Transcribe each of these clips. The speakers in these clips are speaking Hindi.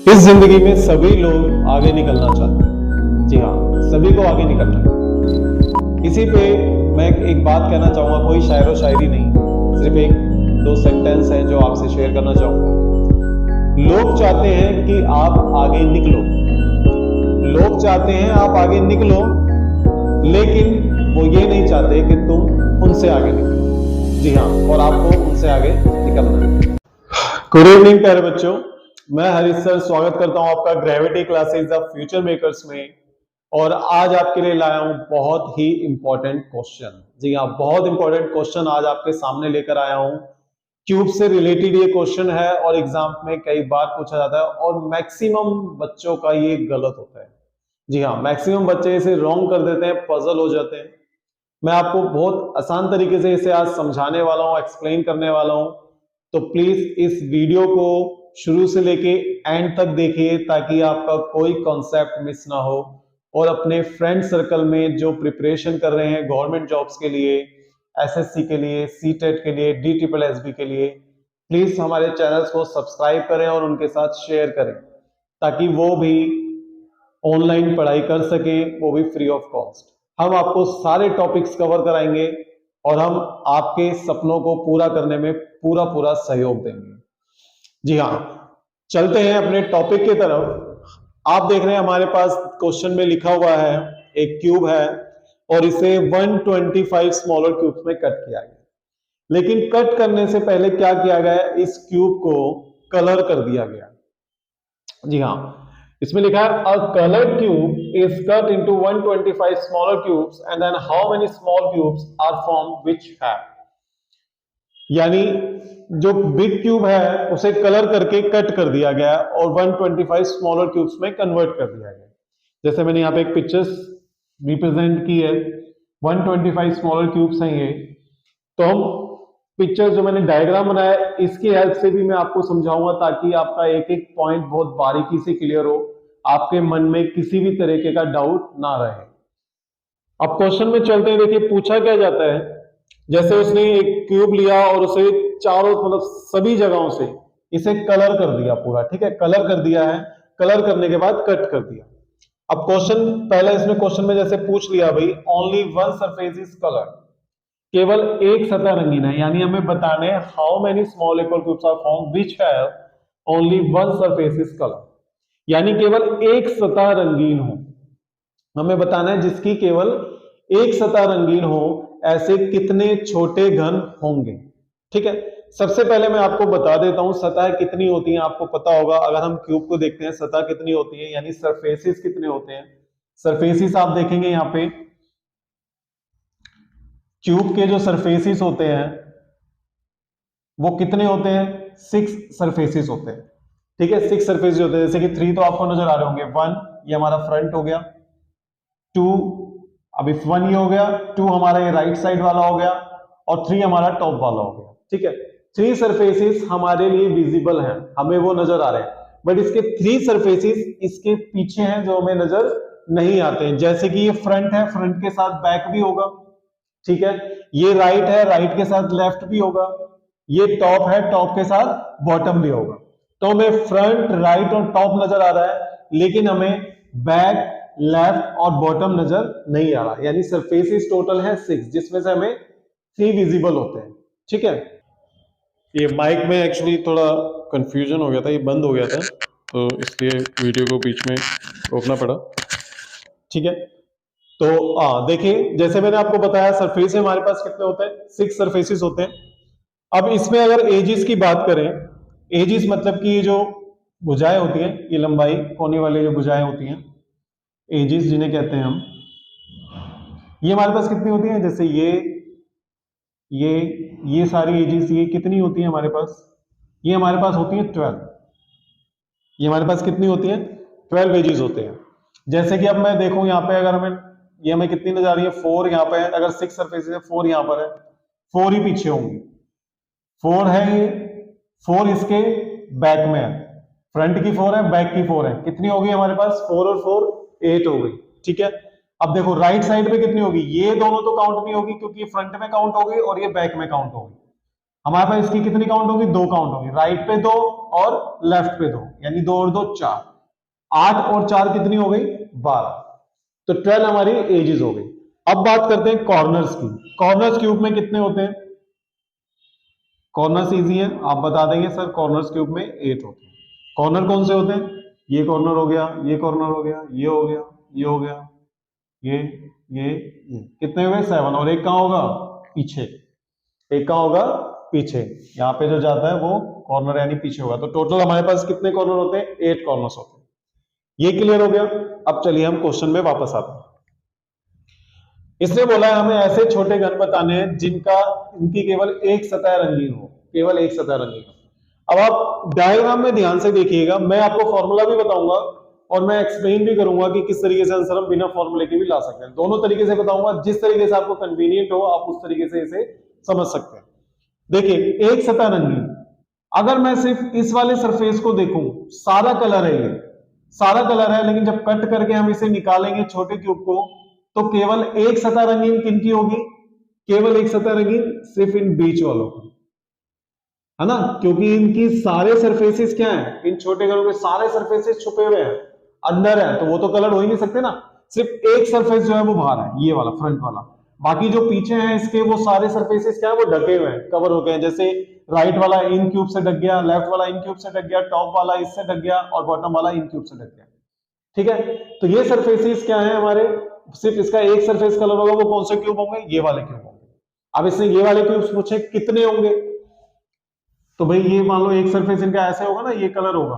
इस जिंदगी में सभी लोग आगे निकलना चाहते हैं। जी हाँ, सभी को आगे निकलना है। इसी पे मैं एक बात कहना चाहूंगा, कोई शायरो शायरी नहीं, सिर्फ एक दो सेंटेंस है जो आपसे शेयर करना चाहूंगा। लोग चाहते हैं कि आप आगे निकलो, लोग चाहते हैं आप आगे निकलो, लेकिन वो ये नहीं चाहते कि तुम उनसे आगे निकलो। जी हाँ, और आपको उनसे आगे निकलना है। गुड इवनिंग प्यारे बच्चों, मैं हरीश सर स्वागत करता हूं आपका gravity classes of future makers में। और आज आपके लिए लाया हूं बहुत ही इंपॉर्टेंट क्वेश्चन। जी हाँ, बहुत इंपॉर्टेंट क्वेश्चन आज आपके सामने लेकर आया हूं। क्यूब से रिलेटेड ये क्वेश्चन है और एग्जाम में कई बार पूछा जाता है और मैक्सिमम बच्चों का ये गलत होता है। जी हाँ, मैक्सिमम बच्चे इसे रॉन्ग कर देते हैं, पजल हो जाते हैं। मैं आपको बहुत आसान तरीके से इसे आज समझाने वाला हूं, एक्सप्लेन करने वाला हूं। तो प्लीज इस वीडियो को शुरू से लेके एंड तक देखिए ताकि आपका कोई कॉन्सेप्ट मिस ना हो। और अपने फ्रेंड सर्कल में जो प्रिपरेशन कर रहे हैं गवर्नमेंट जॉब्स के लिए, एसएससी के लिए, सीटेट के लिए, DSSB के लिए, प्लीज हमारे चैनल्स को सब्सक्राइब करें और उनके साथ शेयर करें ताकि वो भी ऑनलाइन पढ़ाई कर सकें, वो भी फ्री ऑफ कॉस्ट। हम आपको सारे टॉपिक्स कवर कराएंगे और हम आपके सपनों को पूरा करने में पूरा पूरा सहयोग देंगे। जी हाँ, चलते हैं अपने टॉपिक की तरफ। आप देख रहे हैं हमारे पास क्वेश्चन में लिखा हुआ है, एक क्यूब है और इसे 125 स्मॉलर क्यूब्स में कट किया गया। लेकिन कट करने से पहले क्या किया गया, इस क्यूब को कलर कर दिया गया। जी हाँ, इसमें लिखा है a coloured cube is cut into 125 smaller cubes and then how many small cubes are formed which have. यानी जो बिग क्यूब है उसे कलर करके कट कर दिया गया और 125 स्मॉलर क्यूब्स में कन्वर्ट कर दिया गया। जैसे मैंने यहाँ पे एक पिक्चर्स रिप्रेजेंट की है, 125 स्मॉलर क्यूब्स हैं ये। तो हम पिक्चर जो मैंने डायग्राम बनाया इसकी हेल्प से भी मैं आपको समझाऊंगा ताकि आपका एक एक पॉइंट बहुत बारीकी से क्लियर हो, आपके मन में किसी भी तरीके का डाउट ना रहे। अब क्वेश्चन में चलते हैं। देखिए पूछा क्या जाता है, जैसे उसने एक क्यूब लिया और उसे चारों मतलब सभी जगहों से इसे कलर कर दिया पूरा, ठीक है, कलर कर दिया है। कलर करने के बाद कट कर दिया। अब क्वेश्चन पहले इसमें क्वेश्चन में जैसे पूछ लिया भाई only one surface is colour, केवल एक सतह रंगीन है। यानी हमें बताने how many small equal cubes are formed which have only one surface is colour, यानी केवल एक सतह रंगीन हो। हमें बताना है जिसकी केवल एक सतह रंगीन हो, ऐसे कितने छोटे घन होंगे। ठीक है, सबसे पहले मैं आपको बता देता हूं सतह कितनी होती हैं। आपको पता होगा अगर हम क्यूब को देखते हैं सतह कितनी होती है, यानी सरफेसिस कितने होते हैं। सरफेसिस आप देखेंगे यहाँ पे क्यूब के जो सरफेसिस होते हैं वो कितने होते हैं, 6 सरफेसिस होते हैं। ठीक है, 6 सरफेसिस होते हैं। जैसे कि 3 तो आपको नजर आ रहे होंगे। 1 ये हमारा फ्रंट हो गया, 2 अब इफ 1 ये हो गया, 2 हमारा ये राइट साइड वाला हो गया और 3 हमारा टॉप वाला हो गया। ठीक है, 3 सरफेसिस हमारे लिए विजिबल हैं, हमें वो नजर आ रहे हैं। बट इसके 3 सरफेसिस इसके पीछे हैं जो हमें नजर नहीं आते हैं। जैसे कि ये फ्रंट है, फ्रंट के साथ बैक भी होगा। ठीक है, ये राइट है, राइट के साथ लेफ्ट भी होगा। ये टॉप है, टॉप के साथ बॉटम भी होगा। तो हमें फ्रंट, राइट और टॉप नजर आ रहा है, लेकिन हमें बैक, लेफ्ट और बॉटम नजर नहीं आ रहा। यानी सरफेसिस टोटल है 6, जिसमें से हमें 3 विजिबल होते हैं। ठीक है, ये माइक में एक्चुअली थोड़ा कंफ्यूजन हो गया था, ये बंद हो गया था तो इसलिए वीडियो को बीच में रोकना पड़ा। ठीक है, तो देखिए जैसे मैंने आपको बताया सरफेस हमारे पास कितने होते हैं, 6 सरफेसिस होते हैं। अब इसमें अगर एजिस की बात करें, एजिस मतलब कि ये जो भुजाएं होती हैं, ये लंबाई कोने वाले जो भुजाएं होती हैं, एजिस जिन्हें कहते हैं हम, ये हमारे पास कितनी होती हैं। जैसे ये सारी एजिस ये कितनी होती हैं हमारे पास, ये हमारे पास होती हैं 12। ये हमारे पास कितनी होती हैं, 12 एजिस होते हैं। जैसे कि अब मैं देखूं यहाँ पे, अगर ये हमें कितनी नजर आ रही है, 4 यहाँ पे है। अगर 6 सरफेसेस है, 4 यहाँ पर है, 4 ही पीछे होंगी। 4 है ये, 4 इसके बैक में है, फ्रंट की 4 है, बैक की 4 है। कितनी होगी हमारे पास, 4 और 4 8 हो गई। ठीक है, अब देखो राइट साइड पे कितनी होगी, ये दोनों तो काउंट नहीं होगी क्योंकि ये फ्रंट में काउंट हो गई और ये बैक में काउंट होगी। हमारे पास इसकी कितनी काउंट होगी, 2 काउंट होगी, राइट पे 2 और लेफ्ट पे 2, यानी 2 और 2 4, 8 और 4 कितनी हो गई, 12। तो 12 हमारी एजेस हो गई। अब बात करते हैं कॉर्नर्स की। कॉर्नर्स क्यूब में कितने होते हैं, कॉर्नर्स इजी है, आप बता देंगे सर कॉर्नर्स क्यूब में 8 होते हैं। कॉर्नर कौन से होते हैं, ये कॉर्नर हो गया, ये कॉर्नर हो गया, ये हो गया, ये हो गया, ये कितने हुए 7, और एक कहां होगा पीछे, एक कहां होगा पीछे, यहाँ पे जो जाता है वो कॉर्नर यानी पीछे होगा। तो टोटल हमारे पास कितने कॉर्नर होते हैं, 8 कॉर्नर्स होते हैं। ये क्लियर हो गया। अब चलिए हम क्वेश्चन में वापस आते हैं। इसने बोला है हमें ऐसे छोटे घन बताने हैं जिनका इनकी केवल एक सतह रंगीन हो, केवल एक सतह रंगीन हो। अब आप डायग्राम में ध्यान से देखिएगा, मैं आपको फॉर्मूला भी बताऊंगा और मैं एक्सप्लेन भी करूंगा कि किस तरीके से आंसर हम बिना फॉर्मूले के भी ला सकते हैं। दोनों तरीके से बताऊंगा, जिस तरीके से आपको कन्वीनियंट हो आप उस तरीके से इसे समझ सकते हैं। देखिए एक सतह रंगीन, अगर मैं सिर्फ इस वाले सरफेस को देखूं, सारा कलर है, ये सारा कलर है, लेकिन जब कट करके हम इसे निकालेंगे छोटे क्यूब को, तो केवल एक सतह रंगीन किनकी होगी, केवल एक सतह रंगीन सिर्फ इन बीच वालों की, है ना, क्योंकि इनकी सारे सरफेसेस क्या हैं, इन छोटे घरों के सारे सरफेसेस छुपे हुए हैं, अंदर है, तो वो तो कलर हो ही नहीं सकते ना। सिर्फ एक सरफेस जो है वो बाहर है, ये वाला फ्रंट वाला, बाकी जो पीछे हैं इसके वो सारे सरफेसेस क्या है, वो ढके हुए हैं, कवर हो गए हैं। जैसे राइट वाला इन क्यूब से ढक गया, लेफ्ट वाला इन क्यूब से ढक गया, टॉप वाला इससे ढक गया और बॉटम वाला इन क्यूब से ढक गया। ठीक है, तो ये सरफेसेस क्या है हमारे, सिर्फ इसका एक सरफेस कलर होगा, वो कौन से क्यूब होंगे, ये वाले क्यूब होंगे। अब इसने ये वाले क्यूब्स पूछे कितने होंगे, तो भाई ये मान लो एक सरफेस इनका ऐसे होगा ना, ये कलर होगा,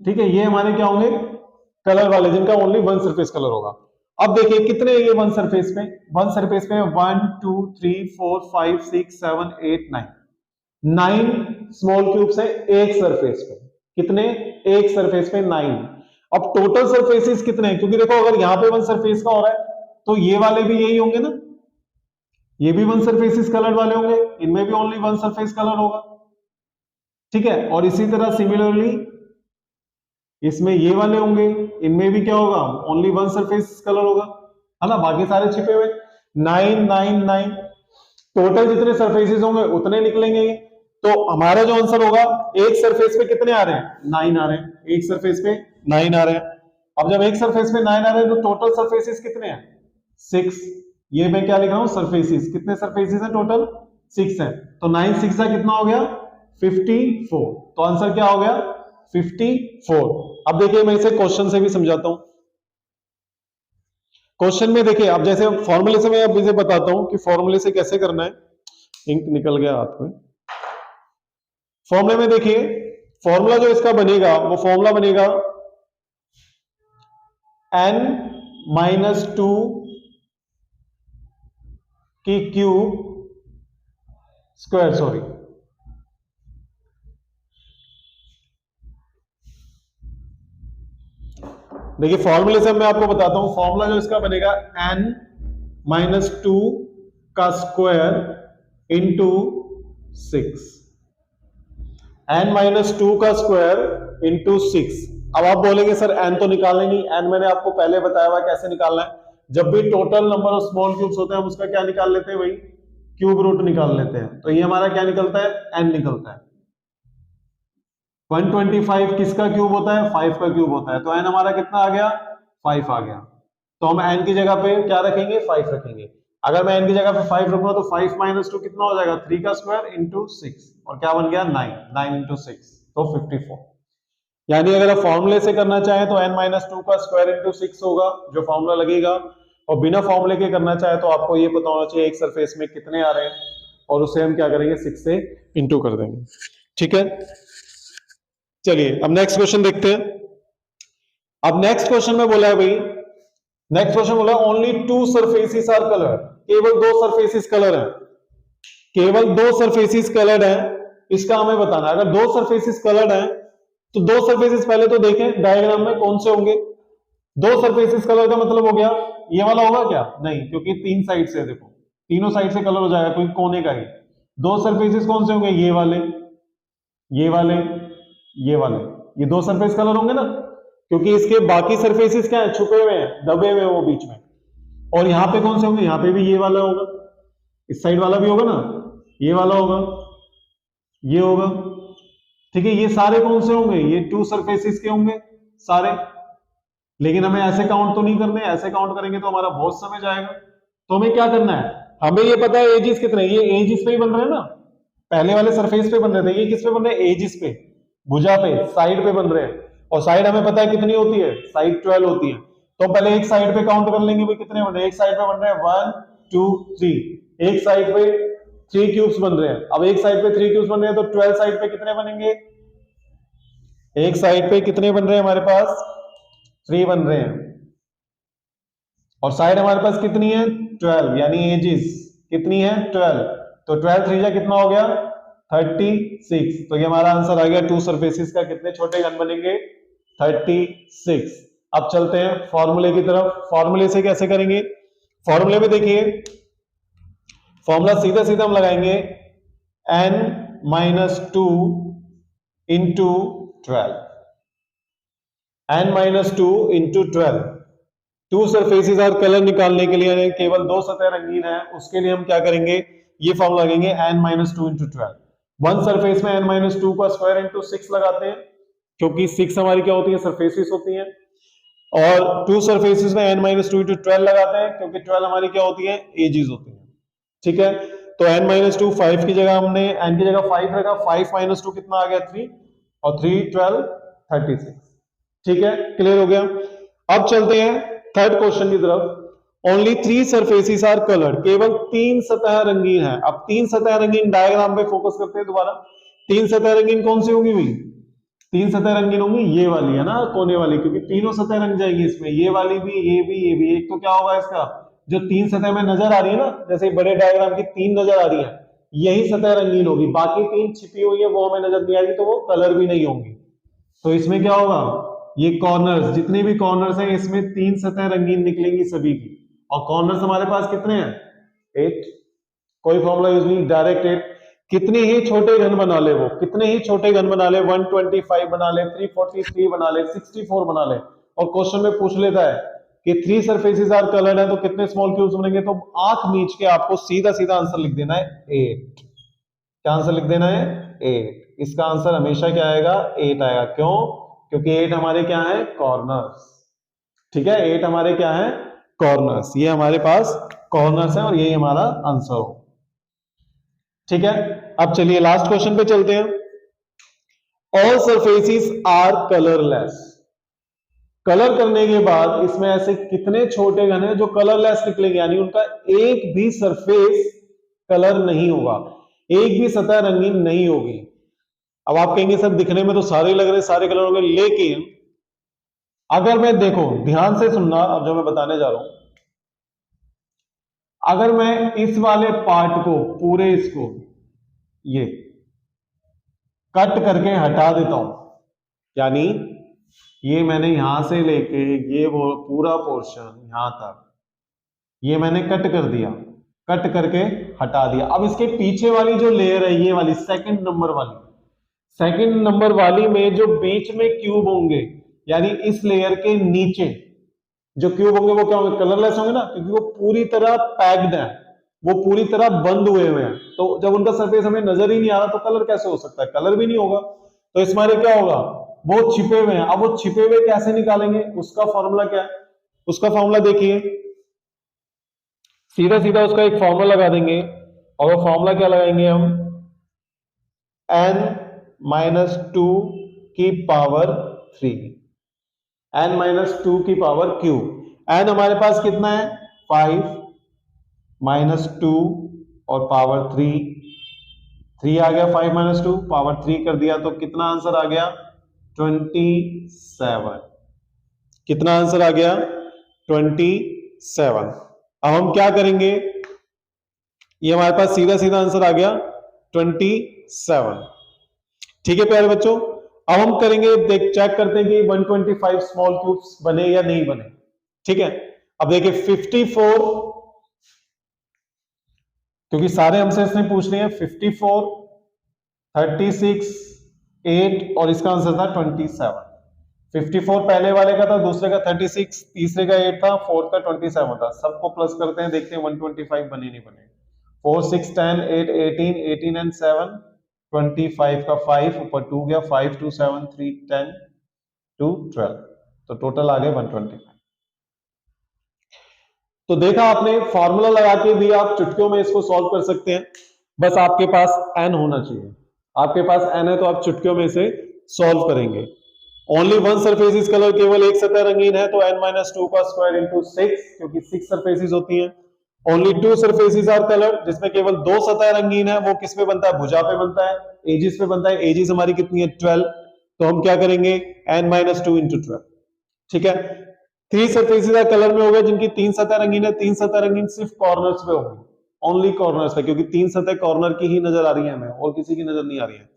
ठीक है, ये हमारे क्या होंगे, कलर वाले, जिनका ओनली वन सरफेस कलर होगा। अब देखिए कितने ये वन सरफेस पे, वन सरफेस पे 1 2 3 4 5 6 7 8 9, 9 स्मॉल क्यूब्स है एक सरफेस पे, कितने, एक सरफेस पे 9। अब टोटल सरफेसेस कितने हैं, क्योंकि देखो अगर यहां पे वन सरफेस का हो रहा है तो ये वाले भी यही होंगे ना, ये भी वन सरफेसेस कलर वाले होंगे, इनमें भी ओनली वन सरफेस कलर होगा। ठीक है, और इसी तरह सिमिलरली इसमें ये वाले होंगे, इनमें भी क्या होगा, ओनली वन सरफेस कलर होगा, है ना, बाकी सारे छिपे हुए। 9 9 9 टोटल जितने सरफेसेस होंगे उतने निकलेंगे। तो हमारा जो आंसर होगा, एक सरफेस पे कितने आ रहे हैं, 9 आ रहे हैं, एक सरफेस पे 9 आ रहे हैं। अब जब एक सरफेस पे 9 आ रहे हैं तो टोटल सरफेसेस कितने हैं, 6। ये मैं क्या लिख रहा हूं, सरफेसेस, कितने सरफेसेस हैं टोटल, 6 है, तो 9 6 का कितना हो गया, 54। तो आंसर क्या हो गया, 54। अब देखिए मैं इसे क्वेश्चन से भी समझाता हूं। क्वेश्चन में देखिए, अब जैसे फॉर्मूले से मैं अब इसे बताता हूं कि फॉर्मूले से कैसे करना है। इंक निकल गया हाथ में। फॉर्मूले में देखिए, फॉर्मूला जो इसका बनेगा वो फॉर्मूला बनेगा n-2 की क्यूब स्क्वायर, सॉरी, देखिए फॉर्मूले से मैं आपको बताता हूं, फॉर्मूला जो इसका बनेगा n-2 का स्क्वायर इंटू 6, n-2 का स्क्वायर इंटू 6। अब आप बोलेंगे सर n तो निकालना नहीं, n मैंने आपको पहले बताया हुआ कैसे निकालना है, जब भी total number of small cubes होते हैं हम उसका क्या निकाल लेते हैं, वही क्यूब रूट निकाल लेते हैं। तो ये हमारा क्या निकलता है, n निकलता है। 125 किसका क्यूब होता है, 5 का क्यूब होता है, तो n हमारा कितना आ गया, 5 आ गया। तो हम n की जगह पे क्या रखेंगे, 5 रखेंगे। अगर मैं n की जगह पे 5 रखूंगा तो 5 - 2 कितना हो जाएगा, 3 का स्क्वायर इंटू 6, और क्या बन गया 9, 9 इंटू 6 तो 54। यानी अगर आप फॉर्मूले से करना चाहें तो n-2 का स्क्वायर इंटू 6 होगा जो फॉर्मूला लगेगा, और बिना फॉर्मूले के करना चाहे तो आपको ये पता होना चाहिए एक सरफेस में कितने आ रहे हैं, और उसे हम क्या करेंगे 6 से इंटू कर देंगे। ठीक है, चलिए अब नेक्स्ट क्वेश्चन देखते हैं। अब नेक्स्ट क्वेश्चन में बोला है भाई, नेक्स्ट क्वेश्चन बोला ओनली 2 सरफेसेस आर कलर, केवल 2 सरफेसेस कलर है, केवल 2 सरफेसेस कलर्ड है, इसका हमें बताना है। अगर 2 सरफेसेस कलर्ड है तो 2 सरफेसेस पहले तो देखें डायग्राम में कौन से होंगे। 2 सरफेसेस कलर का मतलब हो गया ये वाला होगा क्या, नहीं, क्योंकि 3 साइड से, देखो तीनों साइड से कलर हो जाएगा, कोई कोने का ही। 2 सरफेसेस कौन से होंगे, ये वाले, ये वाले, ये वाले, ये 2 सरफेस कलर होंगे ना, क्योंकि इसके बाकी सरफेसेस क्या है, छुपे हुए हैं, दबे हुए हैं वो बीच में। और यहां पे कौन से होंगे, यहां पे भी ये वाला होगा, इस साइड वाला भी होगा ना, ये वाला होगा, ये होगा, ठीक है। ये सारे कौन से होंगे, ये टू सरफेसेस के होंगे सारे। लेकिन हमें ऐसे काउंट तो नहीं करने, ऐसे काउंट करेंगे तो हमारा बहुत समय जाएगा। तो हमें क्या करना है, हमें ये पता है एजिस कितने, ये एजिस पे ही बन रहे हैं ना, पहले वाले सरफेस पे बन रहे थे, ये किस पे बन रहे हैं, एजिस पे, भुजा पे, साइड पे बन रहे हैं। और साइड हमें पता है कितनी होती है, साइड 12 होती है। तो पहले एक साइड पे काउंट कर लेंगे भाई कितने बन रहे हैं, एक साइड पे बन रहे हैं 1 2 3, एक साइड पे 3 क्यूब्स बन रहे हैं। अब एक साइड पे 3 क्यूब्स बन रहे हैं तो 12 साइड पे कितने बनेंगे, एक साइड पे कितने बन रहे हैं हमारे पास, 3 बन रहे हैं। और साइड हमारे पास कितनी है, 12, यानी एजिस कितनी है, 12। तो 12 3 जा कितना हो गया, 36। तो ये हमारा आंसर आ गया, टू सरफेसेस का कितने छोटे घन बनेंगे, 36। अब चलते हैं फॉर्मूले की तरफ। फॉर्मूले से कैसे करेंगे, फॉर्मूले में देखिए, फॉर्मूला सीधा सीधा हम लगाएंगे, n-2 into 12, n-2 into 12। To surfaces और कलर निकालने के लिए केवल दो सतह रंगीन है, उसके लिए हम क्या करेंगे, ये फॉर्मूला लगेंगे n-2 इंटू 12। वन सरफेस में n-2 का स्क्वायर इंटू 6 लगाते हैं, क्योंकि 6 हमारी क्या होती है, सरफेसेस होती हैं। और टू सरफेसेस में n-2 इंटू 12 लगाते हैं, क्योंकि 12 हमारी क्या होती है, एजेस होती है, ठीक है। तो n-2 5 की जगह हमने n की जगह 5 रखा, 5 - 2 कितना आ गया, 3, और 3 12 36, ठीक है, क्लियर हो गया। अब चलते हैं थर्ड क्वेश्चन की तरफ। ओनली 3 सरफेसेस आर कलर्ड, केवल 3 सतह रंगीन है। अब 3 सतह रंगीन डायग्राम पे फोकस करते हैं दोबारा। 3 सतह रंगीन कौन सी होंगी भाई, 3 सतह रंगीन होंगी ये वाली है ना, कोने वाली, क्योंकि तीनों सतह रंग जाएगी इसमें, ये वाली भी, ये भी, ये भी। एक तो क्या होगा इसका, जो 3 सतह में नजर आ रही है ना, जैसे बड़े डायग्राम की 3 नजर आ रही है, यही सतह रंगीन होगी, बाकी 3 छिपी हुई है वो हमें नजर नहीं आ रही, तो वो कलर भी नहीं होंगी। तो इसमें क्या होगा, ये कॉर्नर्स, जितने भी कॉर्नर्स हैं इसमें 3 सतह रंगीन निकलेंगी सभी की। और कॉर्नर्स हमारे पास कितने हैं, 8, कोई फॉर्मूला यूज नहीं, डायरेक्ट 8। कितने ही छोटे घन बना ले वो, कितने ही छोटे घन बना ले, 125 बना ले, 343 बना ले, 64 बना ले, और क्वेश्चन में पूछ लेता है कि 3 सरफेसेस आर कलर्ड है तो कितने स्मॉल क्यूब्स बनेंगे, तो आंख मीच के आपको सीधा सीधा आंसर लिख देना है 8। क्या आंसर लिख देना है, 8। इसका आंसर हमेशा क्या आएगा, 8 आएगा। क्यों, क्योंकि 8 हमारे क्या है, कॉर्नर्स, ठीक है, 8 हमारे क्या है, कॉर्नर्स। ये हमारे पास कॉर्नर्स है और यही हमारा आंसर हो, ठीक है। अब चलिए लास्ट क्वेश्चन पे चलते हैं। All surfaces are colourless, colour करने के बाद इसमें ऐसे कितने छोटे घन हैं जो कलरलेस निकलेंगे, यानी उनका एक भी सरफेस कलर नहीं होगा, एक भी सतह रंगीन नहीं होगी। अब आप कहेंगे सर दिखने में तो सारे लग रहे हैं, सारे कलर होंगे, लेकिन अगर मैं, देखो ध्यान से सुनना अब जो मैं बताने जा रहा हूं, अगर मैं इस वाले पार्ट को पूरे, इसको ये कट करके हटा देता हूं, यानी ये मैंने यहां से लेके ये वो पूरा पोर्शन यहां तक ये मैंने कट कर दिया, कट करके हटा दिया। अब इसके पीछे वाली जो लेयर है, ये वाली सेकंड नंबर वाली, सेकंड नंबर वाली में जो बीच में क्यूब होंगे, यानी इस लेयर के नीचे जो क्यूब होंगे वो क्या होंगे, कलरलेस होंगे ना, क्योंकि वो पूरी तरह पैक्ड है, वो पूरी तरह बंद हुए हुए हैं। तो जब उनका सरफेस हमें नजर ही नहीं आ रहा तो कलर कैसे हो सकता है, कलर भी नहीं होगा। तो इस मारे क्या होगा, वो छिपे हुए हैं। अब वो छिपे हुए कैसे निकालेंगे, उसका फॉर्मूला क्या है, उसका फॉर्मूला देखिए, सीधा सीधा उसका एक फॉर्मूला लगा देंगे, और वो फॉर्मूला क्या लगाएंगे हम, n-2 की पावर 3, n-2 की पावर क्यूब। n हमारे पास कितना है, 5 - 2 और पावर 3, 3 आ गया, 5 - 2 पावर 3 कर दिया, तो कितना आंसर आ गया, 27। कितना आंसर आ गया, 27। अब हम क्या करेंगे, ये हमारे पास सीधा सीधा आंसर आ गया 27, ठीक है प्यारे बच्चों। अब हम करेंगे, देख चेक करते हैं कि 125 स्मॉल क्यूब्स बने या नहीं बने, ठीक है। अब देखिए 54, क्योंकि सारे हमसे इसने पूछ लिए हैं, 54, 36, 8 और इसका आंसर था 27। 54 पहले वाले का था, दूसरे का 36, तीसरे का 8 था, फोर्थ का 27 था। सबको प्लस करते हैं, देखते हैं 125 बने नहीं बने। 4 6 10 8 18 18 एंड 7 25 का 5 ऊपर 2 गया 5 2 7 3 10 2 12 तो टोटल आ गए 125। तो देखा आपने, फॉर्मूला लगा के भी आप चुटकियों में इसको सॉल्व कर सकते हैं, बस आपके पास n होना चाहिए। आपके पास n है तो आप चुटकियों में से सॉल्व करेंगे। Only one surface is colour, केवल एक सतह रंगीन है तो n-2 का स्क्वायर इंटू 6, क्योंकि 6 सरफेसेस होती हैं। ओनली 2 सरफेसेस आर कलर, जिसमें केवल 2 सतह रंगीन है, वो किस पे बनता है? भुजा पे बनता है, एजिस पे बनता है। एजिस हमारी कितनी है? 12। तो हम क्या करेंगे? n-2 into 12। ठीक है। 3 सरफेसेस आर कलर में हो गए जिनकी 3 सतह रंगीन है। 3 सतह रंगीन सिर्फ कॉर्नर्स पे होंगी, ओनली कॉर्नर्स पे, क्योंकि 3 सतह कॉर्नर की ही नजर आ रही है हमें, और किसी की नजर नहीं आ रही है।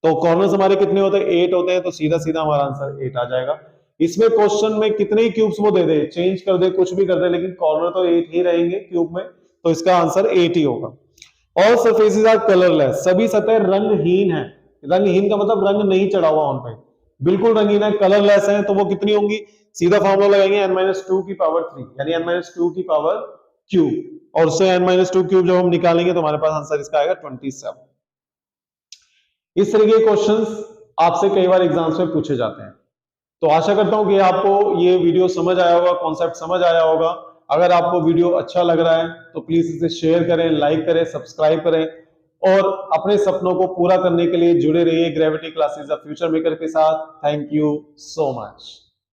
तो कॉर्नर्स हमारे कितने होते हैं? 8 होते हैं, तो सीधा सीधा हमारा आंसर 8 आ जाएगा। इसमें क्वेश्चन में कितने ही क्यूब्स वो दे दे, चेंज कर दे, कुछ भी कर दे, लेकिन कॉर्नर तो 8 ही रहेंगे क्यूब में, तो इसका आंसर 8 ही होगा। ऑल सरफेसेस आर कलरलेस, सभी सतह रंगहीन है। रंगहीन का मतलब रंग नहीं चढ़ा हुआ उन पे, बिल्कुल रंगीन है, कलरलेस है, तो वो कितनी होंगी? सीधा फॉर्मूला लगाएंगे n-2 की पावर 3, यानी n-2 की पावर क्यूब, और उससे n-2 क्यूब जब हम निकालेंगे तो हमारे पास आंसर इसका आएगा 27। इस तरह के क्वेश्चंस आपसे कई बार एग्जाम्स में पूछे जाते हैं। तो आशा करता हूं कि आपको ये वीडियो समझ आया होगा, कॉन्सेप्ट समझ आया होगा। अगर आपको वीडियो अच्छा लग रहा है तो प्लीज इसे शेयर करें, लाइक करें, सब्सक्राइब करें, और अपने सपनों को पूरा करने के लिए जुड़े रहिए gravity classes the future maker के साथ। Thank you so much.